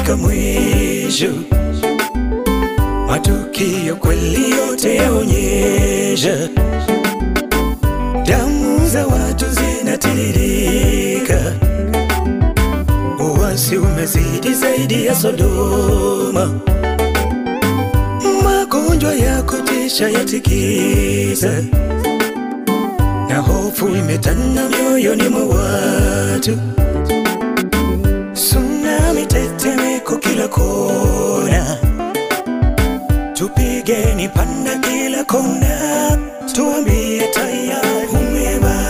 umefika mwisho. Matukio kweli yote yaonyesha damu za watu zinatiririka. Uasi umezidi zaidi ya Sodoma. Magonjwa ya kutisha yatikisa, na hofu imetanda mioyoni mwa watu. Tsunami, tetemeko kila kona. Tupigeni panda kila kona, tuambie tayari umebaki.